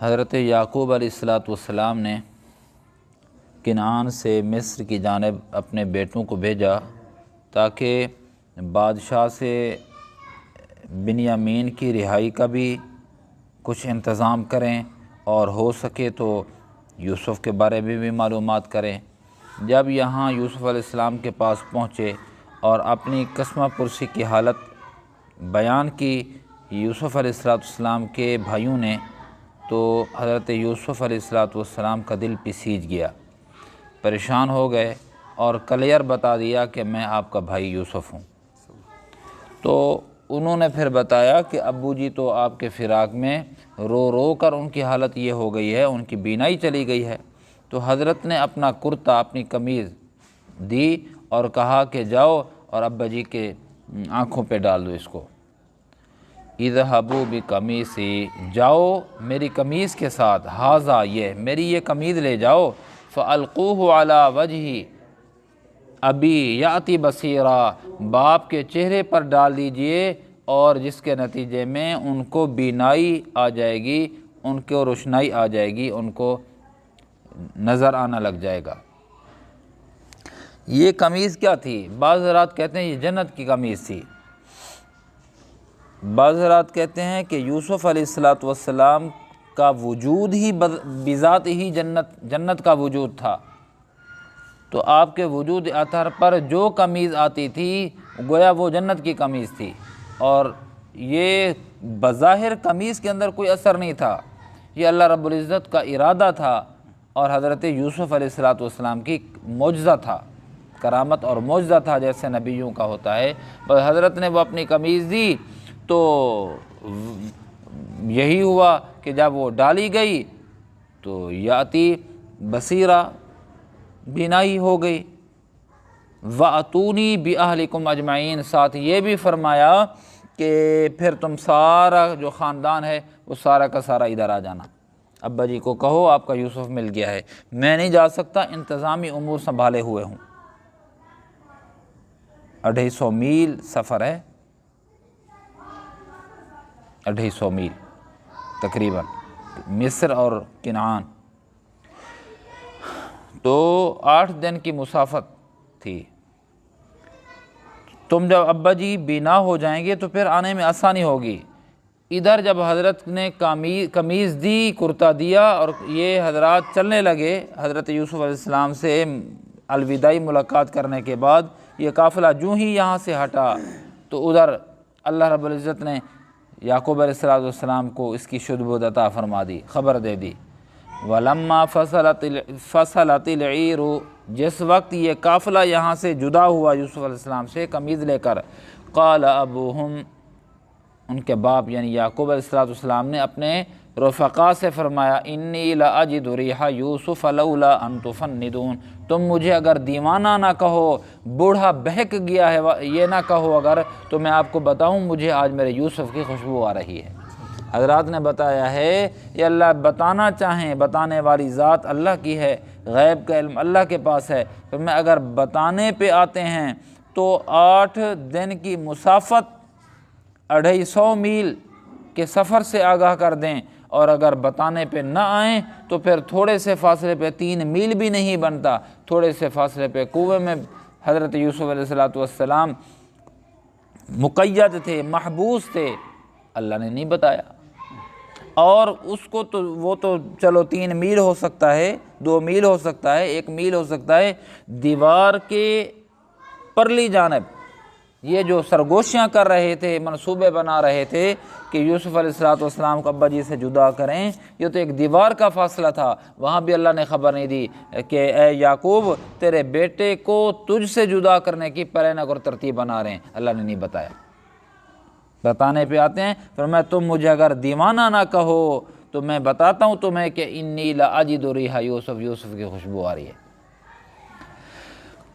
حضرت یعقوب علیہ الصلوۃ والسلام نے کنعان سے مصر کی جانب اپنے بیٹوں کو بھیجا تاکہ بادشاہ سے بنیامین کی رہائی کا بھی کچھ انتظام کریں اور ہو سکے تو یوسف کے بارے میں بھی معلومات کریں۔ جب یہاں یوسف علیہ السلام کے پاس پہنچے اور اپنی قسمہ پرسی کی حالت بیان کی یوسف علیہ السلام کے بھائیوں نے، تو حضرت یوسف علیہ السلام کا دل پسیج گیا، پریشان ہو گئے اور کلیئر بتا دیا کہ میں آپ کا بھائی یوسف ہوں۔ تو انہوں نے پھر بتایا کہ ابو جی تو آپ کے فراق میں رو رو کر ان کی حالت یہ ہو گئی ہے، ان کی بینائی چلی گئی ہے۔ تو حضرت نے اپنا کرتا، اپنی قمیض دی اور کہا کہ جاؤ اور ابا جی کے آنکھوں پہ ڈال دو اس کو۔ اذهبوا بقمیصی، جاؤ میری قمیض کے ساتھ، ھذا یہ میری یہ قمیض لے جاؤ، فالقوہ علی وجہ ابی یاتی بصیرا، باپ کے چہرے پر ڈال دیجئے، اور جس کے نتیجے میں ان کو بینائی آ جائے گی، ان کو روشنائی آ جائے گی، ان کو نظر آنا لگ جائے گا۔ یہ قمیض کیا تھی؟ بعض حضرات کہتے ہیں یہ جنت کی قمیض تھی، بعض حضرات کہتے ہیں کہ یوسف علیہ السلام کا وجود ہی بذات ہی جنت کا وجود تھا، تو آپ کے وجود اطہر پر جو قمیض آتی تھی گویا وہ جنت کی قمیض تھی، اور یہ بظاہر قمیض کے اندر کوئی اثر نہیں تھا، یہ اللہ رب العزت کا ارادہ تھا اور حضرت یوسف علیہ السلام کی معجزہ تھا، کرامت اور معجزہ تھا جیسے نبیوں کا ہوتا ہے۔ بس حضرت نے وہ اپنی قمیض دی تو یہی ہوا کہ جب وہ ڈالی گئی تو یاتی بصیرہ، بینائی ہو گئی۔ وَأْتُونِي بِأَهْلِكُمْ أَجْمَعِينَ، ساتھ یہ بھی فرمایا کہ پھر تم سارا جو خاندان ہے وہ سارا کا سارا ادھر آ جانا، ابا جی کو کہو آپ کا یوسف مل گیا ہے، میں نہیں جا سکتا، انتظامی امور سنبھالے ہوئے ہوں۔ 250 میل سفر ہے، 250 میل تقریباً مصر اور کنعان، تو 8 دن کی مسافت تھی۔ تم جب ابا جی بینا ہو جائیں گے تو پھر آنے میں آسانی ہوگی۔ ادھر جب حضرت نے قمیض دی، کرتا دیا، اور یہ حضرات چلنے لگے حضرت یوسف علیہ السلام سے الوداعی ملاقات کرنے کے بعد، یہ قافلہ جو ہی یہاں سے ہٹا تو ادھر اللہ رب العزت نے یعقوب علیہ السلام کو اس کی شدبد عطا فرما دی، خبر دے دی۔ وَلَمَّا فَصَلَتِ الْعِيرُ، جس وقت یہ قافلہ یہاں سے جدا ہوا یوسف علیہ السلام سے قمیض لے کر، قال ابوہم، ان کے باپ یعنی یعقوب علیہ السلام نے اپنے رفقا سے فرمایا، انی لأجد ریح یوسف لولا ان تفندون، تم مجھے اگر دیوانہ نہ کہو، بوڑھا بہک گیا ہے یہ نہ کہو اگر، تو میں آپ کو بتاؤں مجھے آج میرے یوسف کی خوشبو آ رہی ہے۔ حضرات نے بتایا ہے یہ اللہ بتانا چاہیں، بتانے والی ذات اللہ کی ہے، غیب کا علم اللہ کے پاس ہے، تو میں اگر بتانے پہ آتے ہیں تو 8 دن کی مسافت 250 میل کے سفر سے آگاہ کر دیں، اور اگر بتانے پہ نہ آئیں تو پھر تھوڑے سے فاصلے پہ 3 میل بھی نہیں بنتا، تھوڑے سے فاصلے پہ کنویں میں حضرت یوسف علیہ السلام مقید تھے، محبوس تھے، اللہ نے نہیں بتایا۔ اور اس کو تو وہ تو چلو 3 میل ہو سکتا ہے، 2 میل ہو سکتا ہے، 1 میل ہو سکتا ہے، دیوار کے پرلی جانب یہ جو سرگوشیاں کر رہے تھے، منصوبے بنا رہے تھے کہ یوسف علیہ السلام کو ابا جی سے جدا کریں، یہ تو ایک دیوار کا فاصلہ تھا، وہاں بھی اللہ نے خبر نہیں دی کہ اے یعقوب تیرے بیٹے کو تجھ سے جدا کرنے کی پلان اور ترتیب بنا رہے ہیں، اللہ نے نہیں بتایا۔ بتانے پہ آتے ہیں، فرمایا تم مجھے اگر دیوانہ نہ کہو تو میں بتاتا ہوں تمہیں کہ انی لاجد ریح یوسف، یوسف کی خوشبو آ رہی ہے۔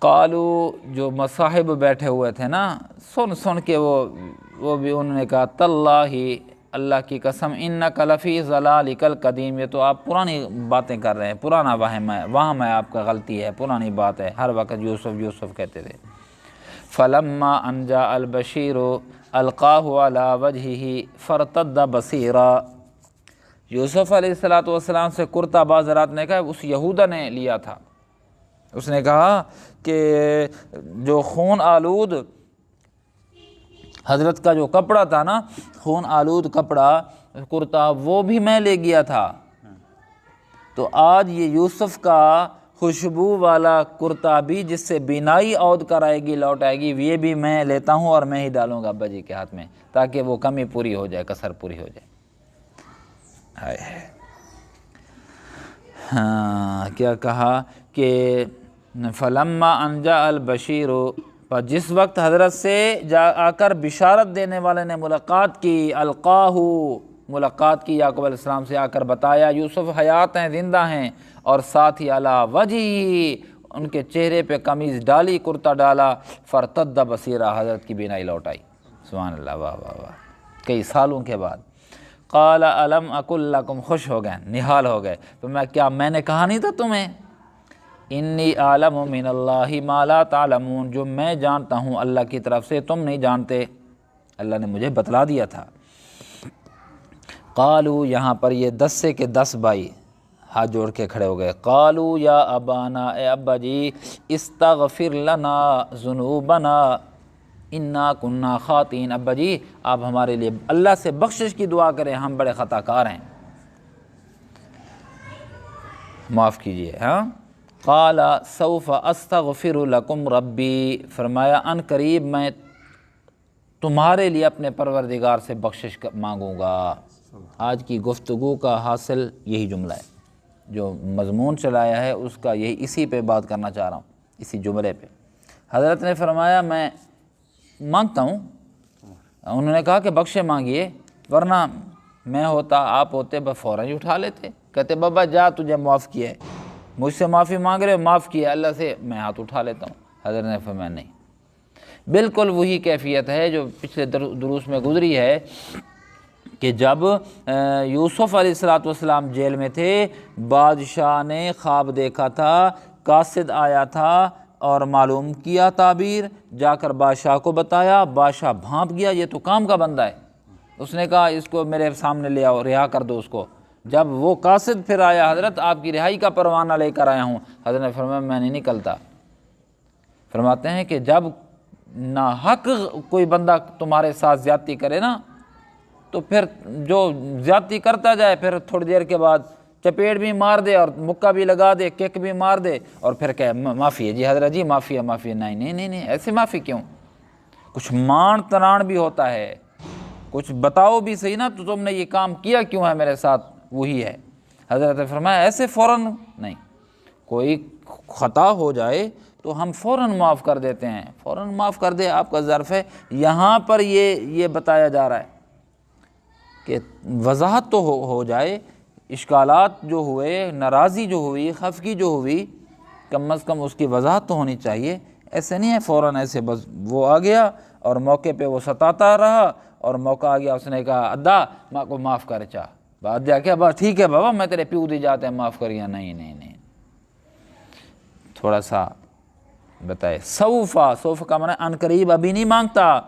قالو، جو مصاحب بیٹھے ہوئے تھے نا، سن کے وہ بھی انہوں نے کہا تاللہ، اللہ کی قسم، انک لفی ضلالک القدیم، یہ تو آپ پرانی باتیں کر رہے ہیں، پرانا وہم ہے، آپ کا غلطی ہے، پرانی بات ہے، ہر وقت یوسف یوسف کہتے تھے۔ فلما ان جاء البشیر القاہ علی وجہہ فارتد بصیرا، یوسف علیہ السلام سے کرتا بعض حضرات نے کہا اس یہودا نے لیا تھا، اس نے کہا کہ جو خون آلود حضرت کا جو کپڑا تھا نا، خون آلود کپڑا کرتا، وہ بھی میں لے گیا تھا، تو آج یہ یوسف کا خوشبو والا کرتا بھی جس سے بینائی عود کرائے گی لوٹ آئے گی، یہ بھی میں لیتا ہوں اور میں ہی ڈالوں گا ابا جی کے ہاتھ میں، تاکہ وہ کمی پوری ہو جائے، کسر پوری ہو جائے۔ ہاں کیا کہا کہ فلما ان جاء البشیر، پر جس وقت حضرت سے آ کر بشارت دینے والے نے ملاقات کی، القاہ، ملاقات کی یعقوب علیہ السلام سے، آ کر بتایا یوسف حیات ہیں، زندہ ہیں، اور ساتھ ہی علی وجہہ، ان کے چہرے پہ قمیض ڈالی، کرتا ڈالا، فرتد بصیرہ، حضرت کی بینائی لوٹ آئی۔ سبحان اللہ، واہ واہ واہ، کئی سالوں کے بعد۔ قال الم اقل لکم، خوش ہو گئے، نہال ہو گئے، تو میں نے کہا نہیں تھا تمہیں، انی اعلم من اللہ ما لا تعلمون، جو میں جانتا ہوں اللہ کی طرف سے تم نہیں جانتے، اللہ نے مجھے بتلا دیا تھا۔ قالو، یہاں پر یہ 10 سے کے 10 بھائی ہاتھ جوڑ کے کھڑے ہو گئے، قالو یا ابانا، اے ابا جی، استغفر لنا ذنوبنا انا کننا خاطئین، ابا جی آپ ہمارے لیے اللہ سے بخشش کی دعا کریں، ہم بڑے خطا کار ہیں، معاف کیجئے۔ ہاں، قال سوف استغفر لکم ربی، فرمایا ان قریب میں تمہارے لیے اپنے پروردگار سے بخشش مانگوں گا۔ آج کی گفتگو کا حاصل یہی جملہ ہے، جو مضمون چلایا ہے اس کا یہی، اسی پہ بات کرنا چاہ رہا ہوں، اسی جملے پہ۔ حضرت نے فرمایا میں مانگتا ہوں، انہوں نے کہا کہ بخشے مانگیے، ورنہ میں ہوتا، آپ ہوتے، بس فوراً ہی اٹھا لیتے، کہتے بابا جا تجھے معاف کیا ہے، مجھ سے معافی مانگ رہے ہو، معاف کیا اللہ سے، میں ہاتھ اٹھا لیتا ہوں۔ حضرت نے فرمایا نہیں، بالکل وہی کیفیت ہے جو پچھلے دروس میں گزری ہے، کہ جب یوسف علیہ السلام جیل میں تھے، بادشاہ نے خواب دیکھا تھا، قاصد آیا تھا اور معلوم کیا تعبیر، جا کر بادشاہ کو بتایا، بادشاہ بھانپ گیا، یہ تو کام کا بندہ ہے، اس نے کہا اس کو میرے سامنے لے آؤ، رہا کر دو اس کو۔ جب وہ قاصد پھر آیا، حضرت آپ کی رہائی کا پروانہ لے کر آیا ہوں، حضرت نے فرمایا میں نہیں نکلتا۔ فرماتے ہیں کہ جب ناحق کوئی بندہ تمہارے ساتھ زیادتی کرے نا، تو پھر جو زیادتی کرتا جائے، پھر تھوڑی دیر کے بعد چپیڑ بھی مار دے اور مکہ بھی لگا دے، کک بھی مار دے، اور پھر کہ معافی ہے جی حضرت جی، معافی ہے، معافی ہے، نہیں نہیں نہیں نہیں، ایسے معافی کیوں؟ کچھ مان تران بھی ہوتا ہے، کچھ بتاؤ بھی صحیح نا، تو تم نے یہ کام کیا کیوں ہے میرے ساتھ، وہی ہے۔ حضرت نے فرمایا ایسے فوراً نہیں، کوئی خطا ہو جائے تو ہم فوراً معاف کر دیتے ہیں، فوراً معاف کر دے، آپ کا ظرف ہے۔ یہاں پر یہ بتایا جا رہا ہے کہ وضاحت تو ہو جائے، اشکالات جو ہوئے، ناراضی جو ہوئی، خفگی جو ہوئی، کم از کم اس کی وضاحت تو ہونی چاہیے۔ ایسے نہیں ہے فوراً ایسے بس وہ آ گیا اور موقع پہ وہ ستاتا رہا، اور موقع آ گیا اس نے کہا ادا ماں کو معاف کر چاہ، بات جا کے بس ٹھیک ہے بابا میں تیرے پیو دی جاتے ہیں معاف کر گیا، نہیں نہیں نہیں، تھوڑا سا بتائے۔ سوف کا معنی ان قریب، ابھی نہیں مانگتا،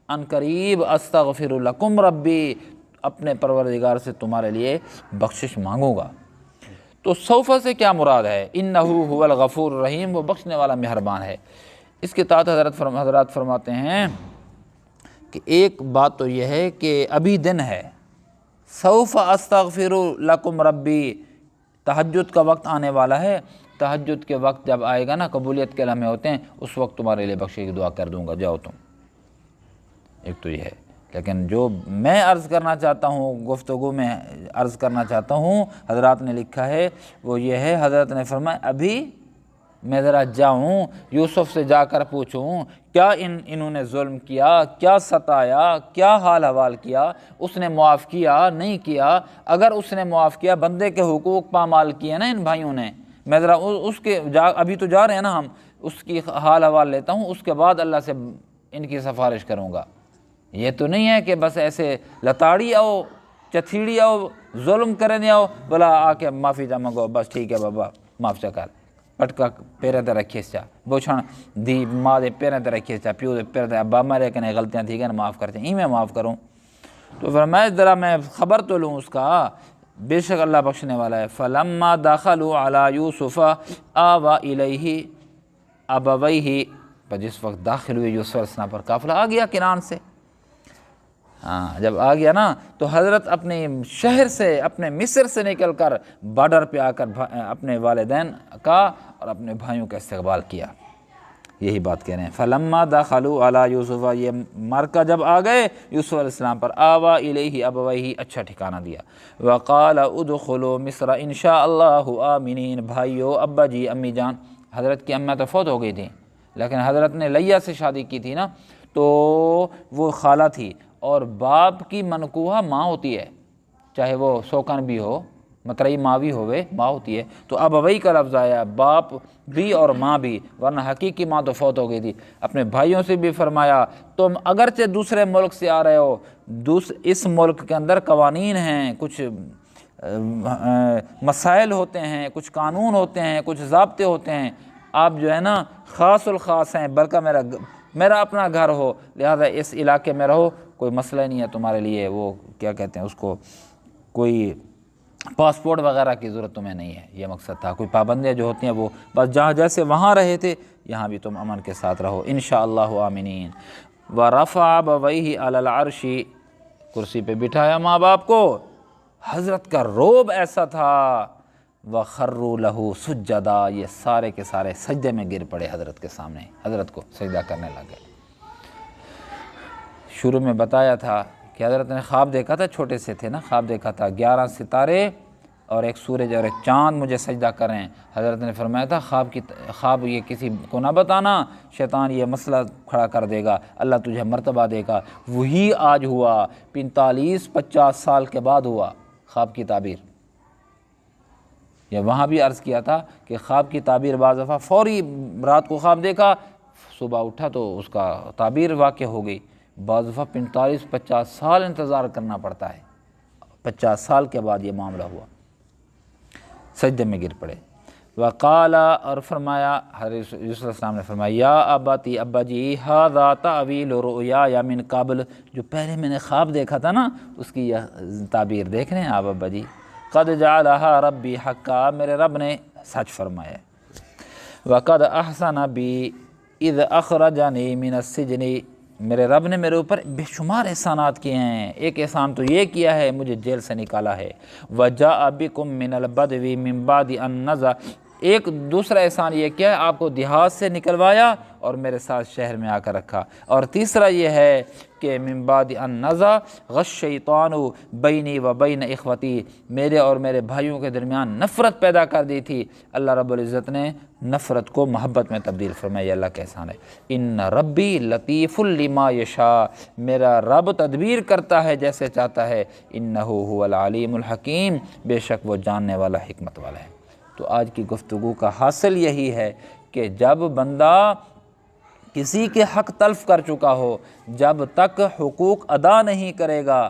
ان قریب استغفر لکم ربی، اپنے پروردگار سے تمہارے لیے بخشش مانگوں گا۔ تو سوف سے کیا مراد ہے؟ انہ هو الغفور الرحیم، وہ بخشنے والا مہربان ہے۔ اس کے تحت حضرات فرماتے ہیں کہ ایک بات تو یہ ہے کہ ابھی دن ہے، سوف استغفر لکم ربی، تہجد کا وقت آنے والا ہے، تہجد کے وقت جب آئے گا نا، قبولیت کے لمحے ہوتے ہیں، اس وقت تمہارے لیے بخشش کی دعا کر دوں گا، جاؤ تم۔ ایک تو یہ ہے، لیکن جو میں عرض کرنا چاہتا ہوں، گفتگو میں عرض کرنا چاہتا ہوں، حضرات نے لکھا ہے وہ یہ ہے، حضرت نے فرمایا ابھی میں ذرا جاؤں یوسف سے، جا کر پوچھوں کیا انہوں نے ظلم کیا، کیا ستایا، کیا حال حوال کیا، اس نے معاف کیا نہیں کیا؟ اگر اس نے معاف کیا، بندے کے حقوق پامال کیے نا ان بھائیوں نے، میں ذرا اس کے ابھی تو جا رہے ہیں نا ہم، اس کی حال حوال لیتا ہوں، اس کے بعد اللہ سے ان کی سفارش کروں گا۔ یہ تو نہیں ہے کہ بس ایسے لتاڑی آؤ، چتھیڑی آؤ، ظلم کرنے آؤ، بلا آ کے معافی جا منگو، بس ٹھیک ہے بابا معاف چا کر، پٹکا پیرے تے رکھے چا، بوچھن دی ماں دے پیرے تے رکھے چا، پیو دے پیرے تے، ابا مارے کنے غلطیاں تھی گئے معاف کرتے ہیں، میں معاف کروں؟ تو فرمایا ذرا میں خبر تو لوں اس کا، بے شک اللہ بخشنے والا ہے۔ فلما دخلوا علی یوسف آوی الیہ ابویہ، پر جس وقت داخل ہوئے یوسف علیہ السلام پر قافلہ آ گیا کنعان سے، ہاں جب آ گیا نا تو حضرت اپنے شہر سے، اپنے مصر سے نکل کر بارڈر پہ آ کر اپنے والدین کا اور اپنے بھائیوں کا استقبال کیا۔ یہی بات کہہ رہے ہیں، فلما دخلوا علی یوسف، یہ مرکہ جب آ گئے یوسف علیہ السلام پر، آوی الیہ ابویہ، اچھا ٹھکانہ دیا، وقال ادخلوا مصر ان شاء اللہ آمنین، بھائیو، ابا جی، امی جان، حضرت کی اماں تو فوت ہو گئی تھیں لیکن حضرت نے لیہ سے شادی کی تھی نا، تو وہ خالہ تھی، اور باپ کی منکوہہ ماں ہوتی ہے، چاہے وہ سوکن بھی ہو، مترئی ماں بھی ہوئے، ماں ہوتی ہے، تو ابوئی کا لفظ آیا، باپ بھی اور ماں بھی، ورنہ حقیقی ماں تو فوت ہو گئی تھی۔ اپنے بھائیوں سے بھی فرمایا تم اگرچہ دوسرے ملک سے آ رہے ہو، اس ملک کے اندر قوانین ہیں، کچھ مسائل ہوتے ہیں، کچھ قانون ہوتے ہیں، کچھ ضابطے ہوتے ہیں، آپ جو ہے نا خاص الخاص ہیں، بلکہ میرا اپنا گھر ہو، لہذا اس علاقے میں رہو، کوئی مسئلہ نہیں ہے تمہارے لیے، وہ کیا کہتے ہیں اس کو، کوئی پاسپورٹ وغیرہ کی ضرورت تمہیں نہیں ہے، یہ مقصد تھا۔ کوئی پابندیاں جو ہوتی ہیں وہ بس جہاں جیسے وہاں رہے تھے یہاں بھی تم امن کے ساتھ رہو، انشاءاللہ آمنین۔ ورفع ابویہ علی العرش، کرسی پہ بٹھایا ماں باپ کو، حضرت کا روب ایسا تھا، وخروا لہ سجدا، یہ سارے کے سارے سجدے میں گر پڑے حضرت کے سامنے، حضرت کو سجدہ کرنے لگے۔ شروع میں بتایا تھا کہ حضرت نے خواب دیکھا تھا، چھوٹے سے تھے نا، خواب دیکھا تھا 11 ستارے اور ایک سورج اور ایک چاند مجھے سجدہ کریں۔ حضرت نے فرمایا تھا خواب یہ کسی کو نہ بتانا، شیطان یہ مسئلہ کھڑا کر دے گا، اللہ تجھے مرتبہ دے گا۔ وہی آج ہوا، 45-50 سال کے بعد ہوا خواب کی تعبیر۔ یہ وہاں بھی عرض کیا تھا کہ خواب کی تعبیر بعض دفعہ فوری، رات کو خواب دیکھا، صبح اٹھا تو اس کا تعبیر واقع ہو گئی، بعض دفعہ 45-50 سال انتظار کرنا پڑتا ہے، 50 سال کے بعد یہ معاملہ ہوا، سجدے میں گر پڑے۔ وقال، اور فرمایا، حضرت یوسف علیہ السلام نے فرمایا، یا اباتی، ابا جی، ھذا تعویل رؤیا من قبل، جو پہلے میں نے خواب دیکھا تھا نا اس کی یہ تعبیر دیکھ رہے ہیں آپ ابا جی، قد جعلھا ربی حقا، میرے رب نے سچ فرمایا، وقد احسن بی اذ اخرجنی من السجن، میرے رب نے میرے اوپر بے شمار احسانات کیے ہیں، ایک احسان تو یہ کیا ہے مجھے جیل سے نکالا ہے، وجاء بکم من البدو من بعد ان نزغ، ایک دوسرا احسان یہ کیا ہے آپ کو دیہات سے نکلوایا اور میرے ساتھ شہر میں آ کر رکھا، اور تیسرا یہ ہے کہ من بعد ان نزغ الشیطان بینی و بین اخوتی، میرے اور میرے بھائیوں کے درمیان نفرت پیدا کر دی تھی، اللہ رب العزت نے نفرت کو محبت میں تبدیل فرمایا، یہ اللہ کا احسان ہے۔ ان ربی لطیف لما یشاء، میرا رب تدبیر کرتا ہے جیسے چاہتا ہے، انہ هو العلیم الحکیم، بے شک وہ جاننے والا حکمت والا ہے۔ تو آج کی گفتگو کا حاصل یہی ہے کہ جب بندہ کسی کے حق تلف کر چکا ہو، جب تک حقوق ادا نہیں کرے گا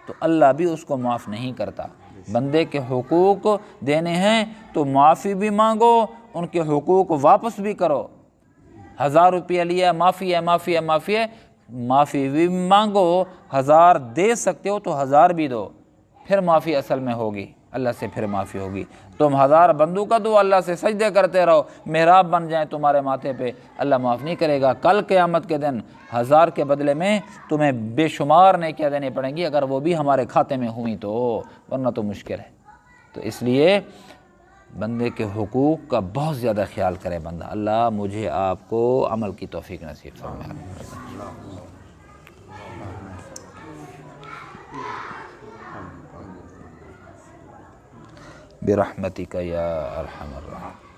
تو اللہ بھی اس کو معاف نہیں کرتا۔ بندے کے حقوق دینے ہیں تو معافی بھی مانگو، ان کے حقوق واپس بھی کرو، 1000 روپیہ لیا، معافی ہے، معافی ہے، معافی ہے، معافی بھی مانگو، 1000 دے سکتے ہو تو 1000 بھی دو، پھر معافی اصل میں ہوگی، اللہ سے پھر معافی ہوگی۔ تم 1000 بندوقہ دو، اللہ سے سجدے کرتے رہو، محراب بن جائیں تمہارے ماتھے پہ، اللہ معاف نہیں کرے گا۔ کل قیامت کے دن 1000 کے بدلے میں تمہیں بے شمار نیکیاں دینی پڑیں گی، اگر وہ بھی ہمارے کھاتے میں ہوئیں تو، ورنہ تو مشکل ہے۔ تو اس لیے بندے کے حقوق کا بہت زیادہ خیال کرے بندہ۔ اللہ مجھے آپ کو عمل کی توفیق نصیب فرمائے۔ برحمتک یا ارحم الراحمین۔